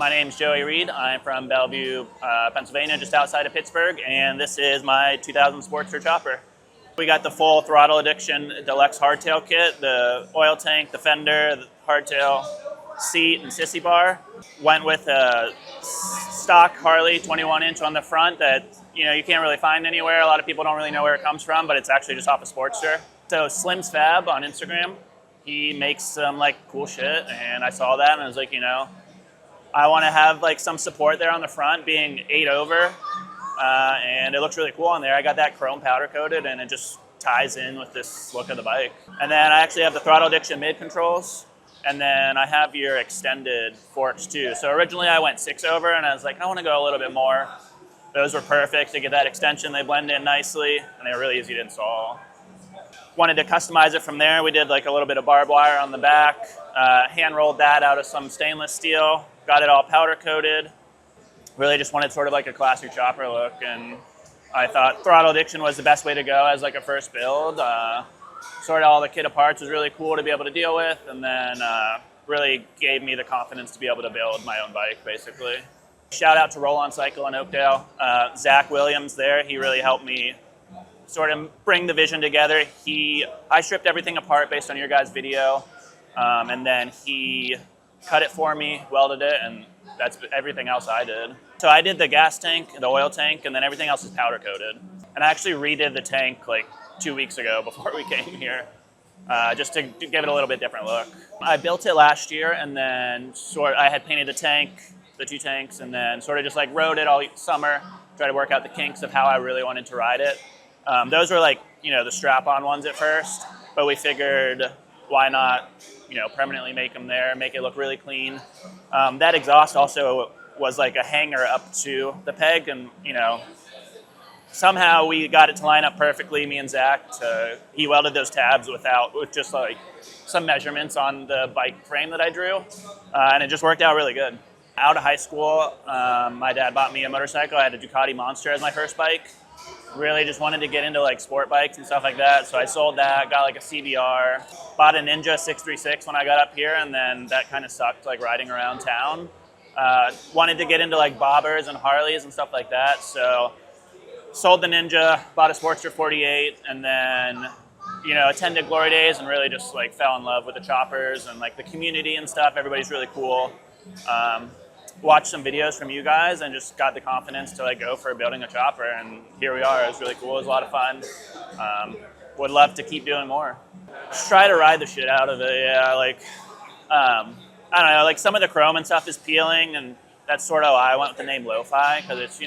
My name's Reid. I'm from Bellevue, Pennsylvania, just outside of Pittsburgh, and this is my 2000 Sportster chopper. We got the full Throttle Addiction Deluxe hardtail kit, the oil tank, the fender, the hardtail seat, and sissy bar. Went with a stock Harley 21-inch on the front that you can't really find anywhere. A lot of people don't really know where it comes from, but it's actually just off a Sportster. So Slim's Fab on Instagram, he makes some cool shit, and I saw that and I was like, I want to have some support there on the front, being 8 over, and it looks really cool on there. I got that chrome powder coated, and it just ties in with this look of the bike. And then I actually have the Throttle Addiction mid controls, and then I have your extended forks too. So originally I went 6 over, and I was like, I want to go a little bit more. Those were perfect to get that extension. They blend in nicely, and they were really easy to install. Wanted to customize it from there. We did a little bit of barbed wire on the back, hand rolled that out of some stainless steel. Got it all powder coated. Really just wanted sort of a classy chopper look, and I thought Throttle Addiction was the best way to go as a first build. Sort of all the kit of parts was really cool to be able to deal with, and then really gave me the confidence to be able to build my own bike, basically. Shout out to Roll On Cycle in Oakdale. Zach Williams there, he really helped me sort of bring the vision together. I stripped everything apart based on your guys' video, and then he cut it for me, welded it, and that's everything else I did. So I did the gas tank, the oil tank, and then everything else is powder coated. And I actually redid the tank 2 weeks ago before we came here, just to give it a little bit different look. I built it last year, and then I had painted the tank, the 2 tanks, and then sort of just rode it all summer, tried to work out the kinks of how I really wanted to ride it. Those were the strap-on ones at first, but we figured why not permanently make them there, make it look really clean. That exhaust also was a hanger up to the peg, and somehow we got it to line up perfectly, me and Zach. He welded those tabs with just some measurements on the bike frame that I drew, and it just worked out really good. Out of high school, my dad bought me a motorcycle. I had a Ducati Monster as my first bike. Really just wanted to get into sport bikes and stuff like that, so I sold that, got a CBR, bought a Ninja 636 when I got up here, and then that kind of sucked riding around town. Wanted to get into bobbers and Harleys and stuff like that, so sold the Ninja, bought a Sportster 48, and then attended Glory Daze and really just fell in love with the choppers and the community and stuff. Everybody's really cool. Watched some videos from you guys and just got the confidence to go for building a chopper, and here we are. It was really cool. It was a lot of fun. Would love to keep doing more. Just try to ride the shit out of it. Yeah, I don't know, some of the chrome and stuff is peeling, and that's sort of why I went with the name Lo-Fi, because it's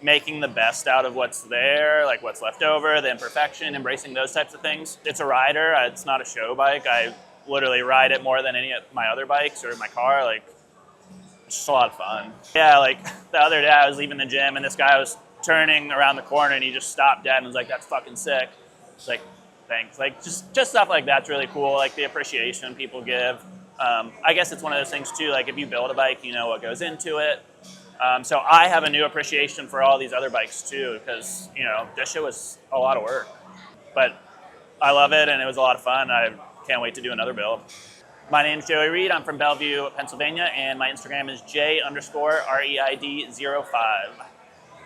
making the best out of what's there, what's left over, the imperfection, embracing those types of things. It's a rider. It's not a show bike. I literally ride it more than any of my other bikes or my car. It's just a lot of fun. Yeah, the other day I was leaving the gym, and this guy was turning around the corner, and he just stopped dead and was like, "That's fucking sick." It's thanks. Just stuff like that's really cool. The appreciation people give. I guess it's one of those things too. If you build a bike, you know what goes into it. So I have a new appreciation for all these other bikes too, because this shit was a lot of work, but I love it, and it was a lot of fun. I can't wait to do another build. My name's Reid. I'm from Bellevue, Pennsylvania, and my Instagram is J_Reid05.